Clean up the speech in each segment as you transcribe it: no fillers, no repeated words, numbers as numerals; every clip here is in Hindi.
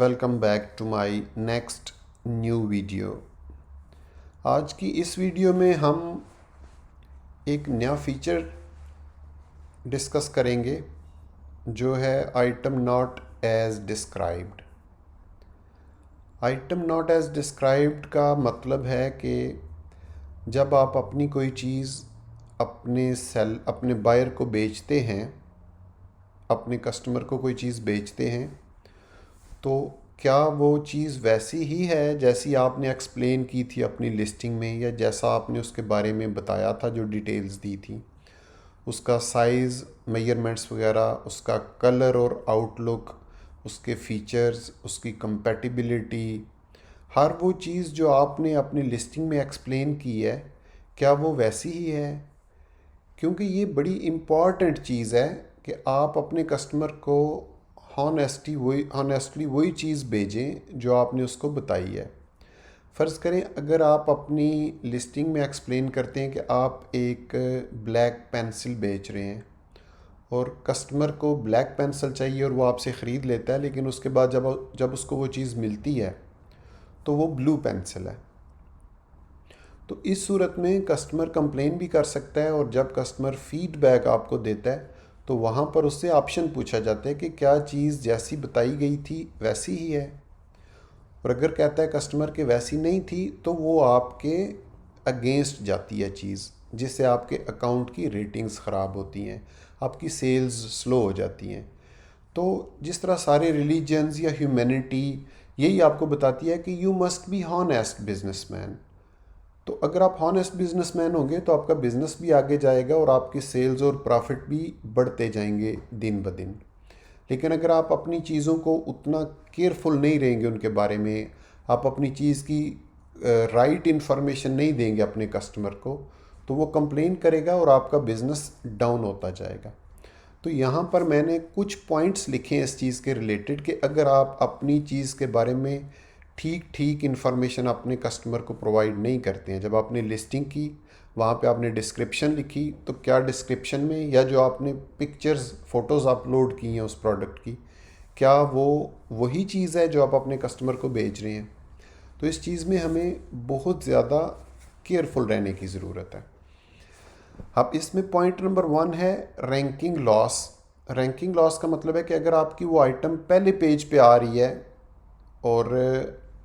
Welcome back to my next new video. आज की इस वीडियो में हम एक नया फीचर डिस्कस करेंगे जो है item not as described. Item not as described का मतलब है कि जब आप अपनी कोई चीज़ अपने बायर को बेचते हैं, अपने कस्टमर को कोई चीज़ बेचते हैं, तो क्या वो चीज़ वैसी ही है जैसी आपने एक्सप्लेन की थी अपनी लिस्टिंग में, या जैसा आपने उसके बारे में बताया था, जो डिटेल्स दी थी, उसका साइज़, मेजरमेंट्स वगैरह, उसका कलर और आउटलुक, उसके फीचर्स, उसकी कंपैटिबिलिटी, हर वो चीज़ जो आपने अपनी लिस्टिंग में एक्सप्लेन की है, क्या वो वैसी ही है? क्योंकि ये बड़ी इम्पॉर्टेंट चीज़ है कि आप अपने कस्टमर को हॉनेस्टली वही चीज़ भेजें जो आपने उसको बताई है। फ़र्ज़ करें अगर आप अपनी लिस्टिंग में एक्सप्लेन करते हैं कि आप एक ब्लैक पेंसिल बेच रहे हैं और कस्टमर को ब्लैक पेंसिल चाहिए और वो आपसे ख़रीद लेता है, लेकिन उसके बाद जब उसको वो चीज़ मिलती है तो वो ब्लू पेंसिल है, तो इस सूरत में कस्टमर कंप्लेन भी कर सकता है। और जब कस्टमर फीडबैक आपको देता है तो वहाँ पर उससे ऑप्शन पूछा जाता है कि क्या चीज़ जैसी बताई गई थी वैसी ही है। और अगर कहता है कस्टमर के वैसी नहीं थी तो वो आपके अगेंस्ट जाती है चीज़, जिससे आपके अकाउंट की रेटिंग्स ख़राब होती हैं, आपकी सेल्स स्लो हो जाती हैं। तो जिस तरह सारे रिलीजन्स या ह्यूमैनिटी यही आपको बताती है कि you must be honest businessman. तो अगर आप हॉनेस्ट बिजनेसमैन होंगे तो आपका बिज़नेस भी आगे जाएगा और आपकी सेल्स और प्रॉफिट भी बढ़ते जाएंगे दिन ब दिन। लेकिन अगर आप अपनी चीज़ों को उतना केयरफुल नहीं रहेंगे उनके बारे में, आप अपनी चीज़ की राइट इन्फॉर्मेशन नहीं देंगे अपने कस्टमर को, तो वो कंप्लेन करेगा और आपका बिज़नेस डाउन होता जाएगा। तो यहाँ पर मैंने कुछ पॉइंट्स लिखे हैं इस चीज़ के रिलेटेड कि अगर आप अपनी चीज़ के बारे में ठीक ठीक इन्फॉर्मेशन अपने कस्टमर को प्रोवाइड नहीं करते हैं, जब आपने लिस्टिंग की वहाँ पे आपने डिस्क्रिप्शन लिखी, तो क्या डिस्क्रिप्शन में या जो आपने पिक्चर्स फ़ोटोज़ अपलोड की हैं उस प्रोडक्ट की, क्या वो वही चीज़ है जो आप अपने कस्टमर को बेच रहे हैं? तो इस चीज़ में हमें बहुत ज़्यादा केयरफुल रहने की ज़रूरत है। अब इसमें पॉइंट नंबर 1 है रैंकिंग लॉस। रैंकिंग लॉस का मतलब है कि अगर आपकी वो आइटम पहले पेज पे आ रही है और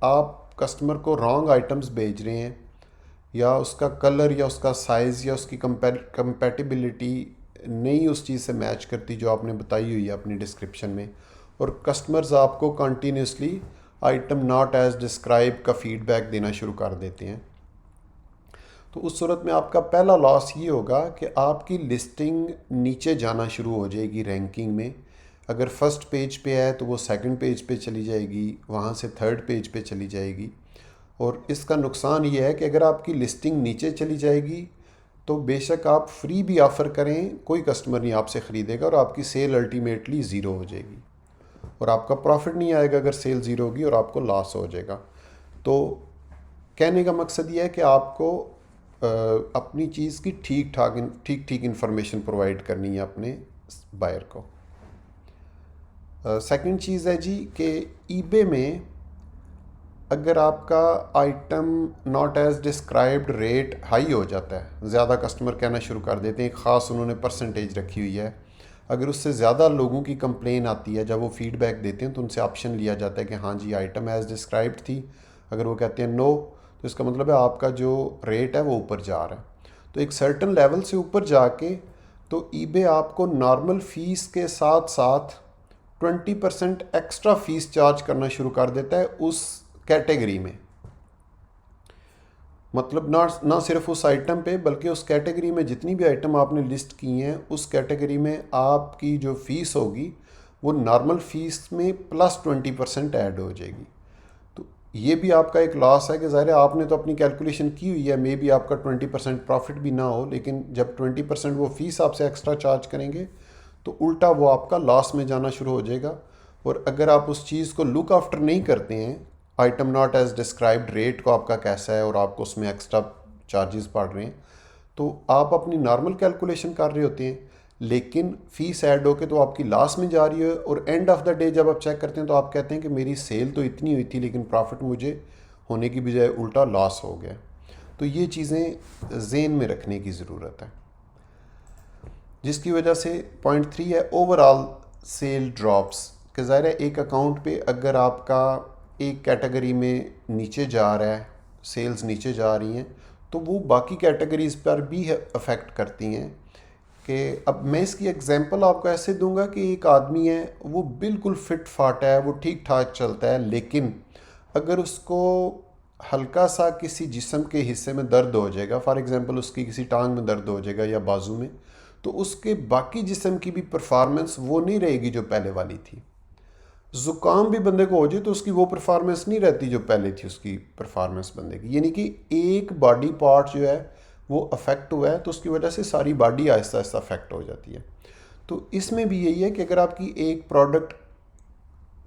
आप कस्टमर को रॉन्ग आइटम्स भेज रहे हैं, या उसका कलर या उसका साइज़ या उसकी कंपैटिबिलिटी नहीं उस चीज़ से मैच करती जो आपने बताई हुई है अपनी डिस्क्रिप्शन में, और कस्टमर्स आपको continuously item not as describe का फीडबैक देना शुरू कर देते हैं, तो उस सूरत में आपका पहला लॉस ये होगा कि आपकी लिस्टिंग नीचे जाना शुरू हो जाएगी रैंकिंग में। अगर फर्स्ट पेज पे है तो वो सेकंड पेज पे चली जाएगी, वहाँ से थर्ड पेज पे चली जाएगी। और इसका नुकसान ये है कि अगर आपकी लिस्टिंग नीचे चली जाएगी तो बेशक आप फ्री भी ऑफ़र करें, कोई कस्टमर नहीं आपसे ख़रीदेगा और आपकी सेल अल्टीमेटली ज़ीरो हो जाएगी और आपका प्रॉफिट नहीं आएगा अगर सेल ज़ीरो होगी, और आपको लॉस हो जाएगा। तो कहने का मकसद ये है कि आपको अपनी चीज़ की ठीक ठीक इन्फॉर्मेशन प्रोवाइड करनी है अपने बायर को। सेकंड चीज़ है जी कि ईबे में अगर आपका item not as described rate high हो जाता है, ज़्यादा कस्टमर कहना शुरू कर देते हैं, ख़ास उन्होंने परसेंटेज रखी हुई है, अगर उससे ज़्यादा लोगों की कंप्लेन आती है, जब वो फीडबैक देते हैं तो उनसे ऑप्शन लिया जाता है कि हाँ जी आइटम एज डिस्क्राइब्ड थी। अगर वो कहते हैं नो, तो इसका मतलब है आपका जो रेट है वो ऊपर जा रहा है। तो एक सर्टन लेवल से ऊपर जाके तो ईबे आपको नॉर्मल फ़ीस के साथ साथ 20% एक्स्ट्रा फ़ीस चार्ज करना शुरू कर देता है उस कैटेगरी में। मतलब ना सिर्फ उस आइटम पे, बल्कि उस कैटेगरी में जितनी भी आइटम आपने लिस्ट की हैं उस कैटेगरी में आपकी जो फ़ीस होगी वो नॉर्मल फ़ीस में +20% ऐड हो जाएगी। तो ये भी आपका एक लॉस है कि ज़ाहिर है आपने तो अपनी कैलकुलेशन की हुई है, मे बी आपका 20% प्रॉफिट भी ना हो, लेकिन जब 20% वो फ़ीस आपसे एक्स्ट्रा चार्ज करेंगे तो उल्टा वो आपका लॉस में जाना शुरू हो जाएगा। और अगर आप उस चीज़ को लुक आफ्टर नहीं करते हैं, item not as described rate को आपका कैसा है और आपको उसमें एक्स्ट्रा चार्जेस पड़ रहे हैं, तो आप अपनी नॉर्मल कैलकुलेशन कर रहे होते हैं, लेकिन फ़ीस ऐड होके तो आपकी लास्ट में जा रही है, और एंड ऑफ द डे जब आप चेक करते हैं तो आप कहते हैं कि मेरी सेल तो इतनी हुई थी लेकिन प्रॉफिट मुझे होने की बजाय उल्टा लॉस हो गया। तो ये चीज़ें ज़हन में रखने की ज़रूरत है, जिसकी वजह से पॉइंट 3 है ओवरऑल सेल ड्रॉप्स। कि ज़ाहिर है एक अकाउंट पे अगर आपका एक कैटेगरी में नीचे जा रहा है, सेल्स नीचे जा रही हैं, तो वो बाकी कैटेगरीज़ पर भी अफेक्ट करती हैं। कि अब मैं इसकी एग्जांपल आपको ऐसे दूंगा कि एक आदमी है, वो बिल्कुल फिट फाट है, वो ठीक ठाक चलता है, लेकिन अगर उसको हल्का सा किसी जिस्म के हिस्से में दर्द हो जाएगा, फॉर एग्जांपल उसकी किसी टांग में दर्द हो जाएगा या बाजू में, तो उसके बाकी जिस्म की भी परफॉर्मेंस वो नहीं रहेगी जो पहले वाली थी। ज़ुकाम भी बंदे को हो जाए तो उसकी वो परफॉर्मेंस नहीं रहती जो पहले थी उसकी परफॉर्मेंस बंदे की। यानी कि एक बॉडी पार्ट जो है वो अफेक्ट हुआ है तो उसकी वजह से सारी बॉडी आहिस्ता आहिस्ता अफेक्ट हो जाती है। तो इसमें भी यही है कि अगर आपकी एक प्रोडक्ट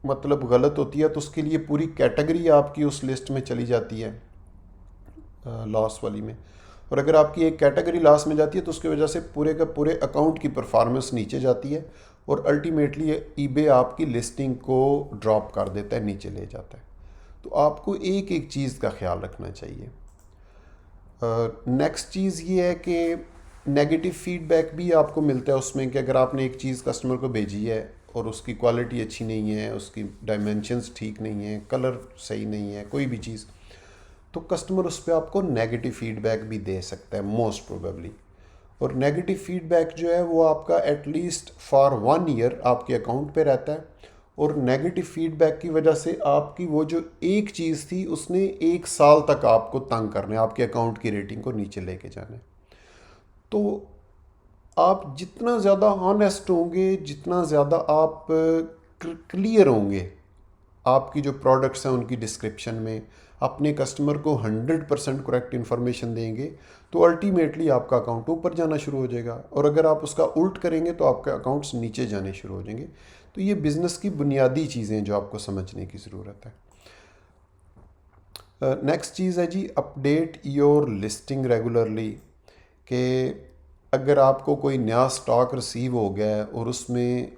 मतलब गलत होती है तो उसके लिए पूरी कैटेगरी आपकी उस लिस्ट में चली जाती है लॉस वाली में, और अगर आपकी एक कैटेगरी लॉस में जाती है तो उसकी वजह से पूरे का पूरे अकाउंट की परफॉर्मेंस नीचे जाती है, और अल्टीमेटली ईबे आपकी लिस्टिंग को ड्रॉप कर देता है, नीचे ले जाता है। तो आपको एक एक चीज़ का ख्याल रखना चाहिए। नेक्स्ट चीज़ ये है कि नेगेटिव फीडबैक भी आपको मिलता है उसमें, कि अगर आपने एक चीज़ कस्टमर को भेजी है और उसकी क्वालिटी अच्छी नहीं है, उसकी डायमेंशंस ठीक नहीं है, कलर सही नहीं है, कोई भी चीज़, तो कस्टमर उस पर आपको नेगेटिव फीडबैक भी दे सकता है मोस्ट प्रोबेबली। और नेगेटिव फीडबैक जो है वो आपका एटलीस्ट फॉर 1 ईयर आपके अकाउंट पे रहता है, और नेगेटिव फीडबैक की वजह से आपकी वो जो एक चीज़ थी उसने 1 साल तक आपको तंग करना है, आपके अकाउंट की रेटिंग को नीचे लेके जाना है। तो आप जितना ज़्यादा ऑनेस्ट होंगे, जितना ज़्यादा आप क्लियर होंगे आपकी जो प्रोडक्ट्स हैं उनकी डिस्क्रिप्शन में, अपने कस्टमर को 100% करेक्ट इन्फॉर्मेशन देंगे, तो अल्टीमेटली आपका अकाउंट ऊपर जाना शुरू हो जाएगा। और अगर आप उसका उल्ट करेंगे तो आपके अकाउंट्स नीचे जाने शुरू हो जाएंगे। तो ये बिज़नेस की बुनियादी चीज़ें जो आपको समझने की ज़रूरत है। नेक्स्ट चीज़ है जी, अपडेट योर लिस्टिंग रेगुलरली। कि अगर आपको कोई नया स्टॉक रिसीव हो गया है और उसमें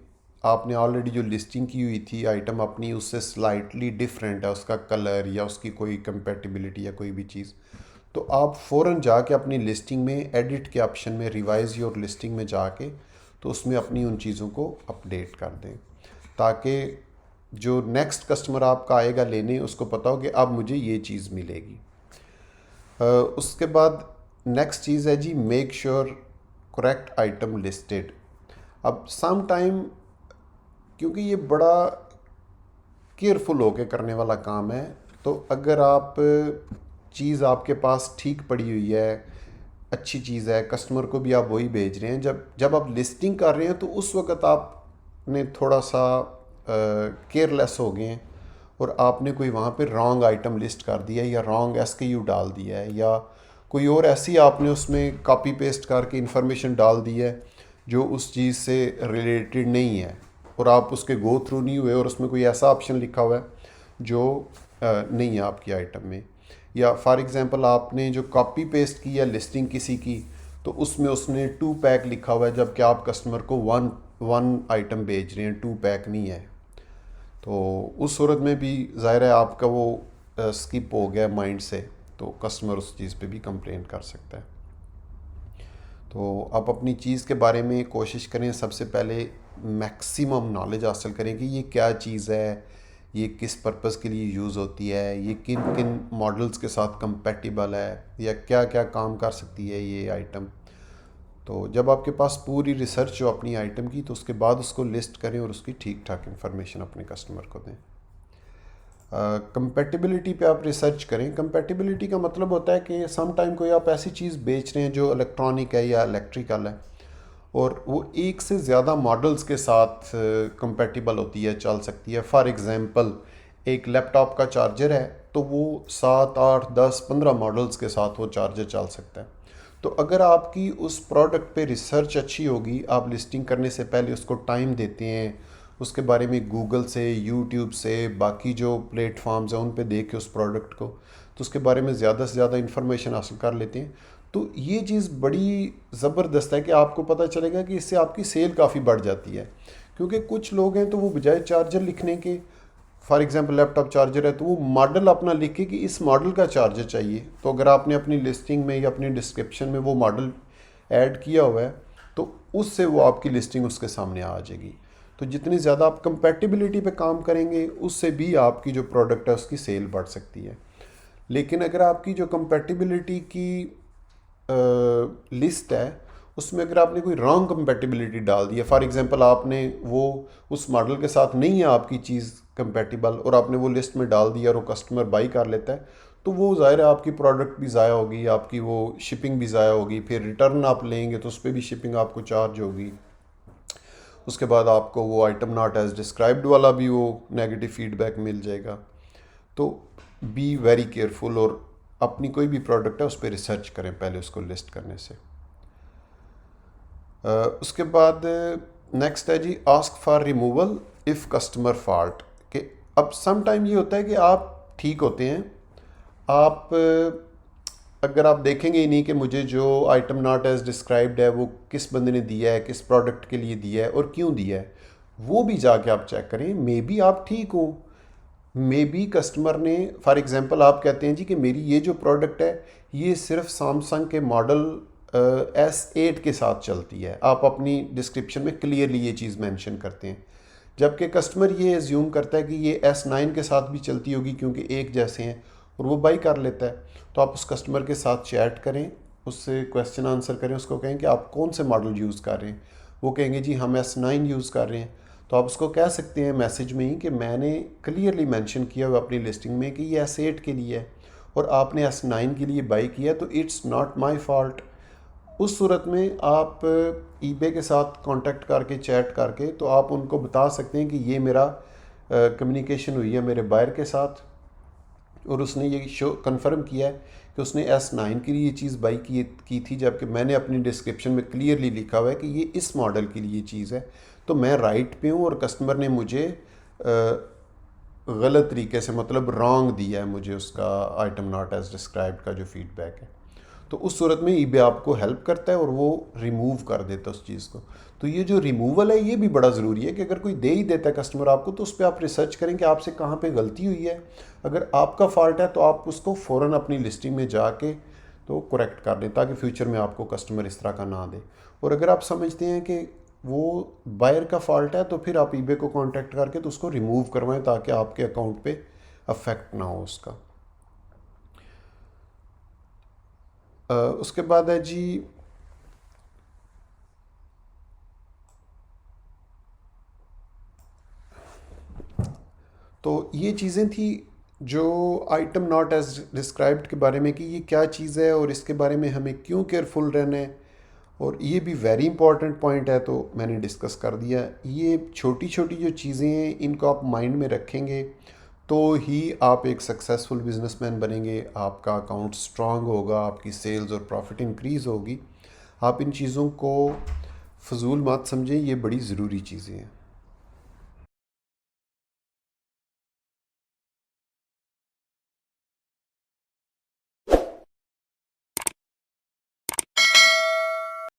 आपने ऑलरेडी जो लिस्टिंग की हुई थी आइटम अपनी उससे स्लाइटली डिफरेंट है, उसका कलर या उसकी कोई कंपेटिबिलिटी या कोई भी चीज़, तो आप फ़ौरन जाके अपनी लिस्टिंग में एडिट के ऑप्शन में रिवाइज़ योर लिस्टिंग में जाके तो उसमें अपनी उन चीज़ों को अपडेट कर दें, ताकि जो नेक्स्ट कस्टमर आपका आएगा लेने उसको पता हो कि अब मुझे ये चीज़ मिलेगी। उसके बाद नेक्स्ट चीज़ है जी, make sure correct item listed. अब सम टाइम क्योंकि ये बड़ा केयरफुल होके करने वाला काम है, तो अगर आप चीज़ आपके पास ठीक पड़ी हुई है, अच्छी चीज़ है, कस्टमर को भी आप वही भेज रहे हैं, जब आप लिस्टिंग कर रहे हैं तो उस वक्त आपने थोड़ा सा केयरलेस हो गए हैं और आपने कोई वहाँ पे रॉन्ग आइटम लिस्ट कर दिया है या रॉन्ग SKU डाल दिया है, या कोई और ऐसी आपने उसमें कॉपी पेस्ट करके इन्फॉर्मेशन डाल दी है जो उस चीज़ से रिलेटेड नहीं है, और आप उसके गो थ्रू नहीं हुए और उसमें कोई ऐसा ऑप्शन लिखा हुआ है जो नहीं है आपकी आइटम में। या फॉर एग्ज़ाम्पल आपने जो कॉपी पेस्ट की है लिस्टिंग किसी की, तो उसमें उसने 2 पैक लिखा हुआ है, जबकि आप कस्टमर को वन आइटम भेज रहे हैं, 2 पैक नहीं है। तो उस सूरत में भी ज़ाहिर है आपका वो स्किप हो गया माइंड से, तो कस्टमर उस चीज़ पे भी कंप्लेन कर सकता है। तो आप अपनी चीज़ के बारे में कोशिश करें, सबसे पहले मैक्सिमम नॉलेज हासिल करें कि ये क्या चीज़ है, ये किस पर्पज़ के लिए यूज़ होती है, ये किन किन मॉडल्स के साथ कंपैटिबल है, या क्या क्या काम कर सकती है ये आइटम। तो जब आपके पास पूरी रिसर्च हो अपनी आइटम की, तो उसके बाद उसको लिस्ट करें और उसकी ठीक ठाक इन्फॉर्मेशन अपने कस्टमर को दें। कंपैटिबिलिटी पे आप रिसर्च करें। कंपैटिबिलिटी का मतलब होता है कि सम टाइम कोई आप ऐसी चीज़ बेच रहे हैं जो इलेक्ट्रॉनिक है या इलेक्ट्रिकल है, और वो एक से ज़्यादा मॉडल्स के साथ कंपैटिबल होती है, चल सकती है। फॉर एग्ज़ाम्पल एक लैपटॉप का चार्जर है तो वो 7, 8, 10, 15 मॉडल्स के साथ वो चार्जर चल सकता है। तो अगर आपकी उस प्रोडक्ट पे रिसर्च अच्छी होगी, आप लिस्टिंग करने से पहले उसको टाइम देते हैं, उसके बारे में गूगल से, यूट्यूब से, बाकी जो प्लेटफॉर्म्स हैं उन पे देख के उस प्रोडक्ट को, तो उसके बारे में ज़्यादा से ज़्यादा इन्फॉर्मेशन हासिल कर लेते हैं, तो ये चीज़ बड़ी ज़बरदस्त है कि आपको पता चलेगा कि इससे आपकी सेल काफ़ी बढ़ जाती है। क्योंकि कुछ लोग हैं तो वो बजाय चार्जर लिखने के, फॉर एग्जांपल लैपटॉप चार्जर है तो वो मॉडल अपना लिखे कि इस मॉडल का चार्जर चाहिए। तो अगर आपने अपनी लिस्टिंग में या अपनी डिस्क्रिप्शन में वो मॉडल ऐड किया हुआ है तो उससे वो आपकी लिस्टिंग उसके सामने आ जाएगी। तो जितनी ज़्यादा आप कंपैटिबिलिटी पे काम करेंगे उससे भी आपकी जो प्रोडक्ट है उसकी सेल बढ़ सकती है। लेकिन अगर आपकी जो कंपैटिबिलिटी की लिस्ट है उसमें अगर आपने कोई रॉन्ग कंपैटिबिलिटी डाल दी है, फॉर एग्जांपल आपने वो उस मॉडल के साथ नहीं है आपकी चीज़ कंपैटिबल और आपने वो लिस्ट में डाल दिया और वो कस्टमर बाई कर लेता है, तो वो ज़ाहिर है आपकी प्रोडक्ट भी ज़ाया होगी, आपकी वो शिपिंग भी ज़ाया होगी। फिर रिटर्न आप लेंगे तो उस पर भी शिपिंग आपको चार्ज होगी। उसके बाद आपको वो आइटम नॉट एज डिस्क्राइब्ड वाला भी वो नेगेटिव फीडबैक मिल जाएगा। तो बी वेरी केयरफुल और अपनी कोई भी प्रोडक्ट है उस पर रिसर्च करें पहले उसको लिस्ट करने से। उसके बाद नेक्स्ट है जी ask for removal if customer fault. कि अब सम टाइम ये होता है कि आप ठीक होते हैं, आप अगर आप देखेंगे ही नहीं कि मुझे जो आइटम नॉट एज डिस्क्राइब्ड है वो किस बंदे ने दिया है, किस प्रोडक्ट के लिए दिया है और क्यों दिया है, वो भी जाके आप चेक करें। मे बी आप ठीक हो, मे बी कस्टमर ने, फॉर एग्जांपल आप कहते हैं जी कि मेरी ये जो प्रोडक्ट है ये सिर्फ सैमसंग के मॉडल S8 के साथ चलती है, आप अपनी डिस्क्रिप्शन में क्लियरली ये चीज़ मेंशन करते हैं, जबकि कस्टमर ये एज्यूम करता है कि ये S9 के साथ भी चलती होगी क्योंकि एक जैसे हैं और वो बाई कर लेता है। तो आप उस कस्टमर के साथ चैट करें, उससे क्वेश्चन आंसर करें, उसको कहें कि आप कौन से मॉडल यूज़ कर रहे हैं। वो कहेंगे जी हम S9 यूज़ कर रहे हैं। तो आप उसको कह सकते हैं मैसेज में ही कि मैंने क्लियरली मेंशन किया हुआ अपनी लिस्टिंग में कि ये S8 के लिए है और आपने S9 के लिए बाई किया, तो इट्स नॉट माई फॉल्ट। उस सूरत में आप ईबे के साथ कांटेक्ट करके चैट करके तो आप उनको बता सकते हैं कि ये मेरा कम्युनिकेशन हुई है मेरे बायर के साथ और उसने ये शो कन्फर्म किया है कि उसने S9 के लिए ये चीज़ बाई की थी, जबकि मैंने अपनी डिस्क्रिप्शन में क्लियरली लिखा हुआ है कि ये इस मॉडल के लिए चीज़ है। तो मैं राइट पे हूँ और कस्टमर ने मुझे गलत तरीके से, मतलब रॉन्ग दिया है मुझे उसका आइटम नॉट एज डिस्क्राइब्ड का जो फीडबैक है। तो उस सूरत में ईबे आपको हेल्प करता है और वो रिमूव कर देता है उस चीज़ को। तो ये जो रिमूवल है ये भी बड़ा ज़रूरी है कि अगर कोई दे ही देता है कस्टमर आपको तो उस पर आप रिसर्च करें कि आपसे कहाँ पे गलती हुई है। अगर आपका फॉल्ट है तो आप उसको फ़ौरन अपनी लिस्टिंग में जाके तो करेक्ट कर दें ताकि फ्यूचर में आपको कस्टमर इस तरह का ना दे। और अगर आप समझते हैं कि वो बायर का फॉल्ट है तो फिर आप ईबे को कांटेक्ट करके तो उसको रिमूव करवाएं ताकि आपके अकाउंट पे अफेक्ट ना हो उसका। उसके बाद है जी तो ये चीज़ें थी जो आइटम नॉट एज डिस्क्राइब्ड के बारे में कि ये क्या चीज़ है और इसके बारे में हमें क्यों केयरफुल रहना है, और ये भी वेरी इंपॉर्टेंट पॉइंट है तो मैंने डिस्कस कर दिया। ये छोटी छोटी जो चीज़ें हैं इनको आप माइंड में रखेंगे तो ही आप एक सक्सेसफुल बिजनेसमैन बनेंगे, आपका अकाउंट स्ट्रांग होगा, आपकी सेल्स और प्रॉफिट इंक्रीज़ होगी। आप इन चीज़ों को फजूल मत समझें, ये बड़ी ज़रूरी चीज़ें हैं।